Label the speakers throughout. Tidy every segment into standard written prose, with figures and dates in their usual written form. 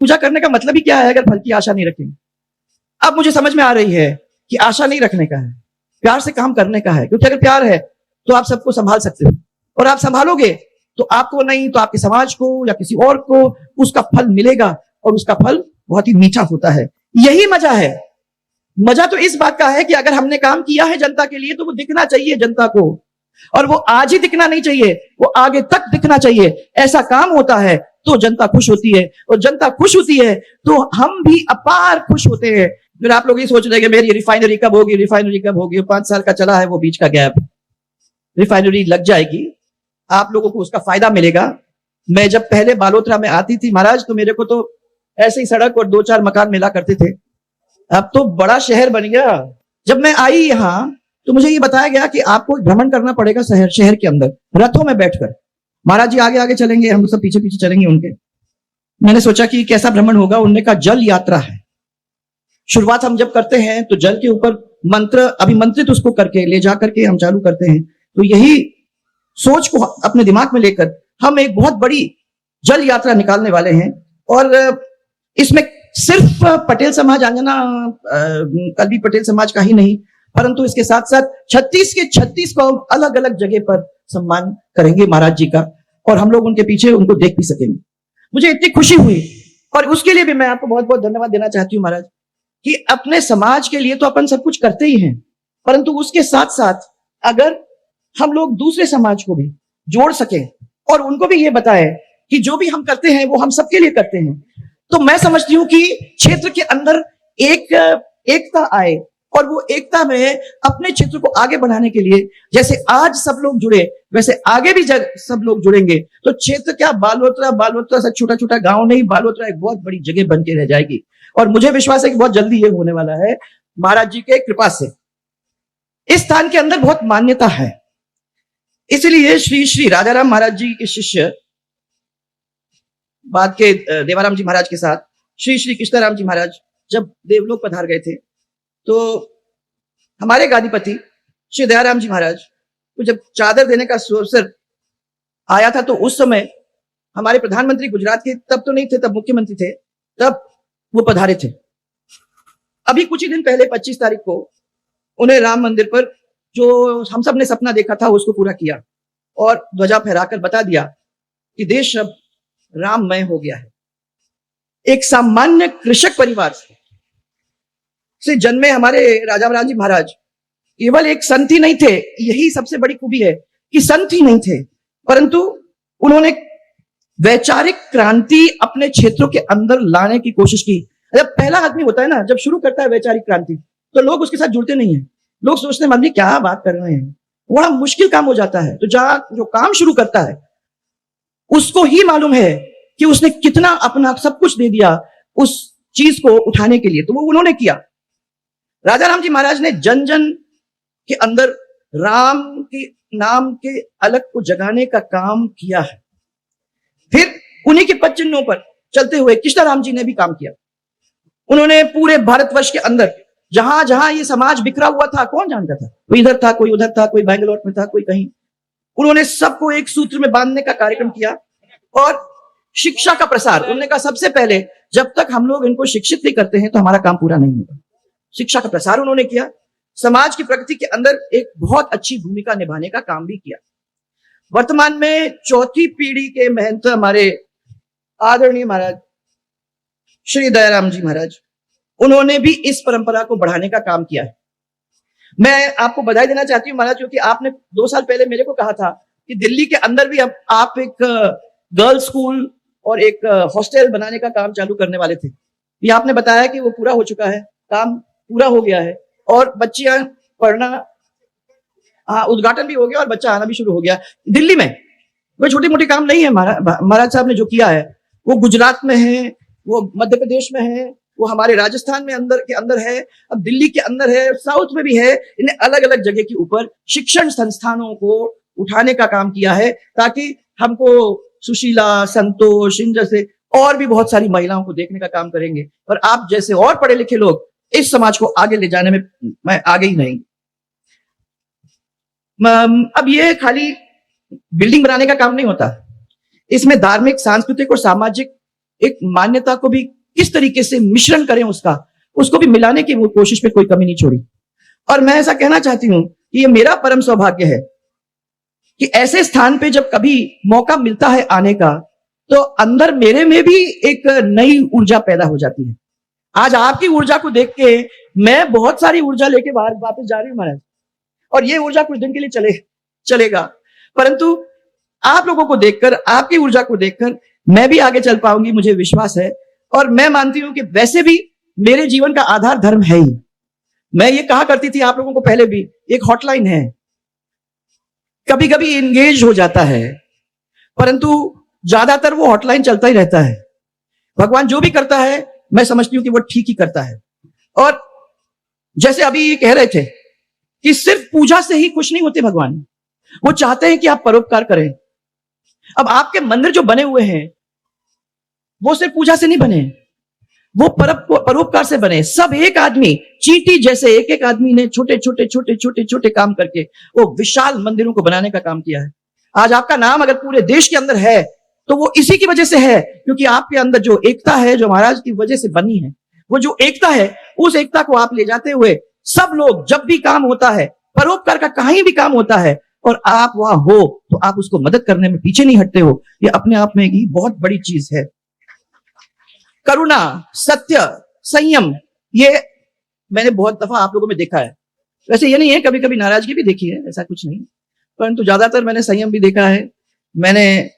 Speaker 1: पूजा करने का मतलब ही क्या है अगर फल की आशा नहीं रखेंगे? अब मुझे समझ में आ रही है कि आशा नहीं रखने का है, प्यार से काम करने का है, क्योंकि अगर प्यार है तो आप सबको संभाल सकते हो, और आप संभालोगे तो आपको नहीं तो आपके समाज को या किसी और को उसका फल मिलेगा, और उसका फल बहुत ही मीठा होता है। यही मजा है। मजा तो इस बात का है कि अगर हमने काम किया है जनता के लिए तो वो दिखना चाहिए जनता को, और वो आज ही दिखना नहीं चाहिए, वो आगे तक दिखना चाहिए। ऐसा काम होता है तो जनता खुश होती है, और जनता खुश होती है तो हम भी अपार खुश होते हैं। फिर आप लोग ये सोच रहे हैं कि मेरी रिफाइनरी कब होगी, रिफाइनरी कब होगी? 5 साल का चला है वो बीच का गैप, रिफाइनरी लग जाएगी, आप लोगों को उसका फायदा मिलेगा। मैं जब पहले बालोतरा में आती थी महाराज, तो मेरे को तो ऐसे ही सड़क और 2-4 मकान मिला करते थे, अब तो बड़ा शहर बन गया। जब मैं आई यहां तो मुझे ये बताया गया कि आपको भ्रमण करना पड़ेगा शहर के अंदर रथों में बैठकर। महाराज जी आगे आगे चलेंगे, हम सब पीछे पीछे चलेंगे उनके। मैंने सोचा कि कैसा भ्रमण होगा। उन्होंने कहा जल यात्रा है। शुरुआत हम जब करते हैं तो जल के ऊपर मंत्र अभिमंत्रित उसको करके ले जाकर के हम चालू करते हैं। तो यही सोच को अपने दिमाग में लेकर हम एक बहुत बड़ी जल यात्रा निकालने वाले हैं, और इसमें सिर्फ पटेल समाज आंजना कल भी पटेल समाज का ही नहीं, परंतु इसके साथ साथ 36 के 36 को अलग अलग जगह पर सम्मान करेंगे महाराज जी का, और हम लोग उनके पीछे उनको देख भी सकेंगे। मुझे इतनी खुशी हुई, और उसके लिए भी मैं आपको बहुत बहुत धन्यवाद देना चाहती हूँ महाराज, कि अपने समाज के लिए तो अपन सब कुछ करते ही हैं, परंतु उसके साथ साथ अगर हम लोग दूसरे समाज को भी जोड़ सकें और उनको भी ये बताएं कि जो भी हम करते हैं वो हम सबके लिए करते हैं, तो मैं समझती हूँ कि क्षेत्र के अंदर एकता आए, और वो एकता में अपने क्षेत्र को आगे बढ़ाने के लिए जैसे आज सब लोग जुड़े वैसे आगे भी सब लोग जुड़ेंगे, तो क्षेत्र क्या बालोतरा से छोटा छोटा गांव नहीं, बालोतरा एक बहुत बड़ी जगह बन के रह जाएगी। और मुझे विश्वास है कि बहुत जल्दी ये होने वाला है महाराज जी के कृपा से। इस स्थान के अंदर बहुत मान्यता है, इसलिए श्री श्री राजाराम महाराज जी के शिष्य बाद के देवाराम जी महाराज के साथ श्री श्री कृष्णाराम जी महाराज जब देवलोक पधार गए थे, तो हमारे गादीपति श्री दयाराम जी महाराज को जब चादर देने का अवसर आया था, तो उस समय हमारे प्रधानमंत्री गुजरात के तब तो नहीं थे, तब मुख्यमंत्री थे, तब वो पधारे थे। अभी कुछ ही दिन पहले 25 तारीख को उन्हें राम मंदिर पर जो हम सब ने सपना देखा था उसको पूरा किया, और ध्वजा फहराकर बता दिया कि देश अब राममय हो गया है। एक सामान्य कृषक परिवार से जन्मे हमारे राजाराम जी महाराज केवल एक संत ही नहीं थे, यही सबसे बड़ी खूबी है कि संत ही नहीं थे, परंतु उन्होंने वैचारिक क्रांति अपने क्षेत्रों के अंदर लाने की कोशिश की। जब पहला आदमी होता है ना, जब शुरू करता है वैचारिक क्रांति, तो लोग उसके साथ जुड़ते नहीं है, लोग सोचते हैं मम्मी क्या बात कर रहे हैं, बड़ा मुश्किल काम हो जाता है। तो जहां जो काम शुरू करता है उसको ही मालूम है कि उसने कितना अपना सब कुछ दे दिया उस चीज को उठाने के लिए, तो वो उन्होंने किया। राजाराम जी महाराज ने जन जन के अंदर राम के नाम के अलग को जगाने का काम किया है। फिर उन्हीं के पद चिन्हों पर चलते हुए कृष्णाराम जी ने भी काम किया। उन्होंने पूरे भारतवर्ष के अंदर जहां जहां ये समाज बिखरा हुआ था, कौन जानता था, कोई इधर था, कोई उधर था, कोई बैंगलोर में था, कोई कहीं, उन्होंने सबको एक सूत्र में बांधने का कार्यक्रम किया। और शिक्षा का प्रसार, उन्होंने कहा सबसे पहले जब तक हम लोग इनको शिक्षित नहीं करते हैं तो हमारा काम पूरा नहीं होगा। शिक्षा का प्रसार उन्होंने किया, समाज की प्रगति के अंदर एक बहुत अच्छी भूमिका निभाने का काम भी किया। वर्तमान में चौथी पीढ़ी के महंत हमारे आदरणीय महाराज श्री दयाराम जी महाराज, उन्होंने भी इस परंपरा को बढ़ाने का काम किया है। मैं आपको बधाई देना चाहती हूँ महाराज, क्योंकि आपने 2 साल पहले मेरे को कहा था कि दिल्ली के अंदर भी अब आप एक गर्ल्स स्कूल और एक हॉस्टल बनाने का काम चालू करने वाले थे। ये आपने बताया कि वो पूरा हो चुका है, काम पूरा हो गया है, और बच्चियां पढ़ना, उद्घाटन भी हो गया और बच्चा आना भी शुरू हो गया। दिल्ली में कोई छोटी मोटी काम नहीं है। महाराज साहब ने जो किया है वो गुजरात में है, वो मध्य प्रदेश में है, वो हमारे राजस्थान में अंदर है, अब दिल्ली के अंदर है, साउथ में भी है। इन्हें अलग अलग जगह के ऊपर शिक्षण संस्थानों को उठाने का काम किया है, ताकि हमको सुशीला, संतोष, इन जैसे और भी बहुत सारी महिलाओं को देखने का काम करेंगे। और आप जैसे और पढ़े लिखे लोग इस समाज को आगे ले जाने में मैं आगे ही नहीं। अब ये खाली बिल्डिंग बनाने का काम नहीं होता, इसमें धार्मिक, सांस्कृतिक और सामाजिक एक मान्यता को भी किस तरीके से मिश्रण करें उसको भी मिलाने की वो कोशिश में कोई कमी नहीं छोड़ी। और मैं ऐसा कहना चाहती हूं कि ये मेरा परम सौभाग्य है कि ऐसे स्थान पे जब कभी मौका मिलता है आने का, तो अंदर मेरे में भी एक नई ऊर्जा पैदा हो जाती है। आज आपकी ऊर्जा को देख के मैं बहुत सारी ऊर्जा लेके बाहर वापस जा रही हूं महाराज, और ये ऊर्जा कुछ दिन के लिए चलेगा, परंतु आप लोगों को देखकर, आपकी ऊर्जा को देखकर मैं भी आगे चल पाऊंगी, मुझे विश्वास है। और मैं मानती हूं कि वैसे भी मेरे जीवन का आधार धर्म है ही। मैं ये कहा करती थी आप लोगों को पहले भी, एक हॉटलाइन है, कभी कभी एंगेज हो जाता है, परंतु ज्यादातर वो हॉटलाइन चलता ही रहता है। भगवान जो भी करता है मैं समझती हूं कि वो ठीक ही करता है। और जैसे अभी ये कह रहे थे कि सिर्फ पूजा से ही खुश नहीं होते भगवान, वो चाहते हैं कि आप परोपकार करें। अब आपके मंदिर जो बने हुए हैं वो सिर्फ पूजा से नहीं बने, वो परोपकार से बने। सब एक आदमी, चींटी जैसे एक एक आदमी ने छोटे छोटे छोटे छोटे छोटे काम करके वो विशाल मंदिरों को बनाने का काम किया है। आज आपका नाम अगर पूरे देश के अंदर है तो वो इसी की वजह से है, क्योंकि आपके अंदर जो एकता है, जो महाराज की वजह से बनी है, वो जो एकता है, उस एकता को आप ले जाते हुए सब लोग, जब भी काम होता है, परोपकार का कहीं भी काम होता है और आप वहां हो, तो आप उसको मदद करने में पीछे नहीं हटते हो। ये अपने आप में ही बहुत बड़ी चीज है। करुणा, सत्य, संयम, ये मैंने बहुत दफा आप लोगों में देखा है। वैसे ये नहीं है, कभी कभी नाराजगी भी देखी है, ऐसा कुछ नहीं, परंतु ज्यादातर मैंने संयम भी देखा है, मैंने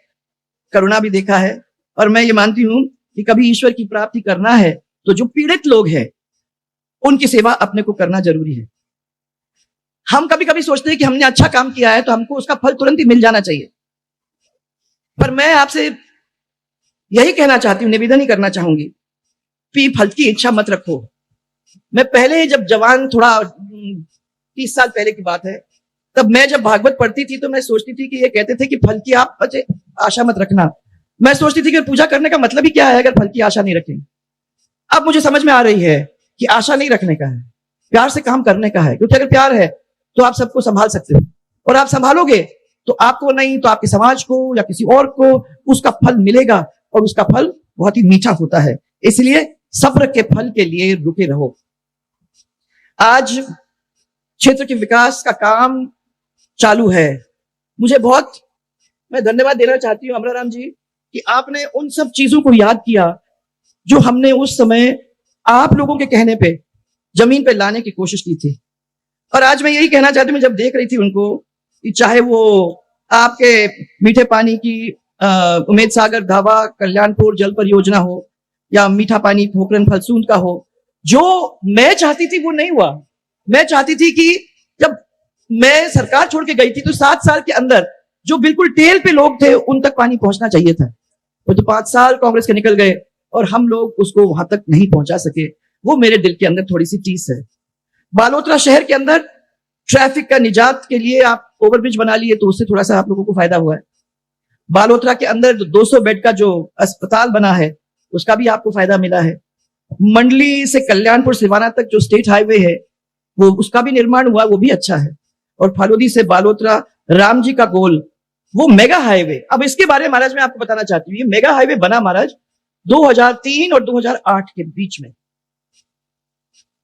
Speaker 1: करुणा भी देखा है। और मैं ये मानती हूं कि कभी ईश्वर की प्राप्ति करना है तो जो पीड़ित लोग हैं उनकी सेवा अपने को करना जरूरी है। हम कभी कभी सोचते हैं कि हमने अच्छा काम किया है तो हमको उसका फल तुरंत ही मिल जाना चाहिए, पर मैं आपसे यही कहना चाहती हूं, निवेदन ही करना चाहूंगी कि फल की इच्छा मत रखो। मैं पहले जब जवान, थोड़ा 30 साल पहले की बात है, तब मैं जब भागवत पढ़ती थी तो मैं सोचती थी कि ये कहते थे कि फल की आप आशा मत रखना। मैं सोचती थी कि पूजा करने का मतलब ही क्या है अगर फल की आशा नहीं रखेंगे। अब मुझे समझ में आ रही है कि आशा नहीं रखने का है, प्यार से काम करने का है, क्योंकि अगर प्यार है तो आप सबको संभाल सकते हो, और आप संभालोगे तो आपको नहीं तो आपके समाज को या किसी और को उसका फल मिलेगा, और उसका फल बहुत ही मीठा होता है। इसलिए सब्र के फल के लिए रुके रहो। आज क्षेत्र के विकास का काम चालू है। मैं धन्यवाद देना चाहती हूँ अमराराम जी कि आपने उन सब चीजों को याद किया जो हमने उस समय आप लोगों के कहने पे जमीन पे लाने की कोशिश की थी। और आज मैं यही कहना चाहती हूँ, जब देख रही थी उनको, कि चाहे वो आपके मीठे पानी की उम्मेद सागर ढाबा कल्याणपुर जल परियोजना हो, या मीठा पानी पोखरण फलसूंद का हो, जो मैं चाहती थी वो नहीं हुआ। मैं चाहती थी कि जब मैं सरकार छोड़ के गई थी तो 7 साल के अंदर जो बिल्कुल टेल पे लोग थे उन तक पानी पहुंचना चाहिए था। वो तो 5 साल कांग्रेस के निकल गए और हम लोग उसको वहां तक नहीं पहुंचा सके। वो मेरे दिल के अंदर थोड़ी सी टीस है। बालोतरा शहर के अंदर ट्रैफिक का निजात के लिए आप ओवरब्रिज बना लिए तो उससे थोड़ा सा आप लोगों को फायदा हुआ है। बालोतरा के अंदर 200 बेड का जो अस्पताल बना है उसका भी आपको फायदा मिला है। मंडली से कल्याणपुर सिवाना तक जो स्टेट हाईवे है वो उसका भी निर्माण हुआ, वो भी अच्छा है। और फालोदी से बालोतरा राम जी का गोल, वो मेगा हाईवे। अब इसके बारे में महाराज मैं आपको बताना चाहती हूँ, ये मेगा हाईवे बना महाराज 2003 और 2008 के बीच में।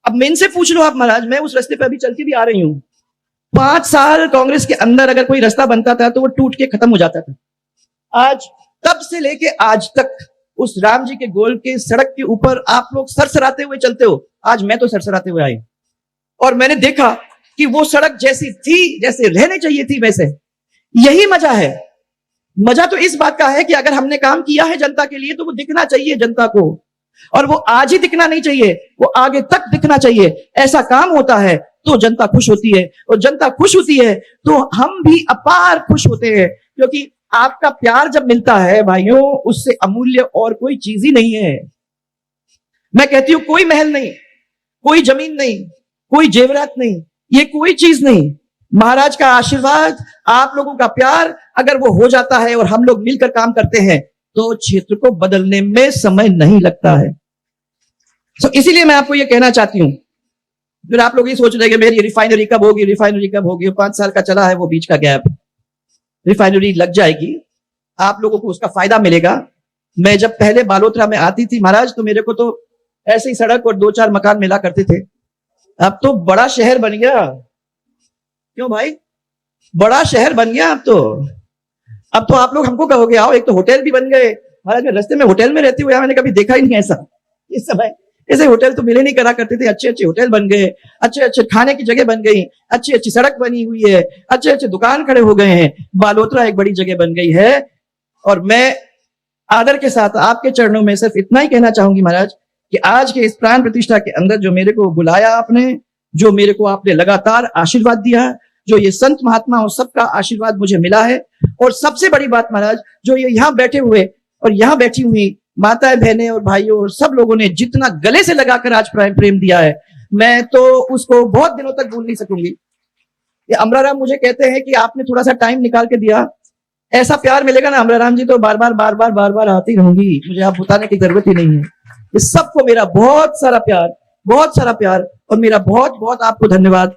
Speaker 1: अब मैं इनसे पूछ लो आप महाराज, मैं उस रास्ते पे अभी चलती भी आ रही हूं। 5 साल कांग्रेस के अंदर अगर कोई रास्ता बनता था तो वो टूट के खत्म हो जाता था। आज तब से लेके आज तक उस राम जी के गोल के सड़क के ऊपर आप लोग सरसराते हुए चलते हो। आज मैं तो सरसराते हुए आई और मैंने देखा कि वो सड़क जैसी थी, जैसे रहने चाहिए थी वैसे। यही मजा है। मजा तो इस बात का है कि अगर हमने काम किया है जनता के लिए तो वो दिखना चाहिए जनता को, और वो आज ही दिखना नहीं चाहिए, वो आगे तक दिखना चाहिए। ऐसा काम होता है तो जनता खुश होती है, और जनता खुश होती है तो हम भी अपार खुश होते हैं, क्योंकि आपका प्यार जब मिलता है भाइयों, उससे अमूल्य और कोई चीज ही नहीं है। मैं कहती हूं कोई महल नहीं, कोई जमीन नहीं, कोई जेवरात नहीं, ये कोई चीज नहीं। महाराज का आशीर्वाद, आप लोगों का प्यार अगर वो हो जाता है और हम लोग मिलकर काम करते हैं तो क्षेत्र को बदलने में समय नहीं लगता है। तो इसीलिए मैं आपको ये कहना चाहती हूं। फिर आप लोग ये सोच रहे हैं मेरी रिफाइनरी कब होगी, रिफाइनरी कब होगी। 5 साल का चला है वो बीच का गैप, रिफाइनरी लग जाएगी, आप लोगों को उसका फायदा मिलेगा। मैं जब पहले बालोतरा में आती थी महाराज, तो मेरे को तो ऐसे ही सड़क और 2-4 मकान मिला करते थे। अब तो बड़ा शहर बन गया। क्यों भाई? बड़ा शहर बन गया अब तो आप लोग हमको कहोगे आओ, एक तो होटल भी बन गए महाराज। मैं रास्ते में होटल में रहती हूँ, मैंने कभी देखा ही नहीं ऐसा। इस समय ऐसे होटल तो मिले नहीं करा करते थे। अच्छे अच्छे होटल बन गए, अच्छे अच्छे खाने की जगह बन गई, अच्छी अच्छी सड़क बनी हुई है, अच्छे अच्छे दुकान खड़े हो गए हैं। बालोतरा एक बड़ी जगह बन गई है। और मैं आदर के साथ आपके चरणों में सिर्फ इतना ही कहना चाहूंगी महाराज कि आज के इस प्राण प्रतिष्ठा के अंदर जो मेरे को बुलाया आपने, जो मेरे को आपने लगातार आशीर्वाद दिया, जो ये संत महात्माओं सबका आशीर्वाद मुझे मिला है, और सबसे बड़ी बात महाराज, जो ये यहाँ बैठे हुए और यहाँ बैठी हुई माताएं, बहनें और भाइयों और सब लोगों ने जितना गले से लगाकर आज प्रेम दिया है, मैं तो उसको बहुत दिनों तक भूल नहीं सकूंगी। ये अमराराम मुझे कहते हैं कि आपने थोड़ा सा टाइम निकाल के दिया, ऐसा प्यार मिलेगा ना अमराराम जी, तो बार बार आती रहूंगी, मुझे आप बताने की जरूरत ही नहीं है। इस सबको मेरा बहुत सारा प्यार और मेरा बहुत बहुत आपको धन्यवाद।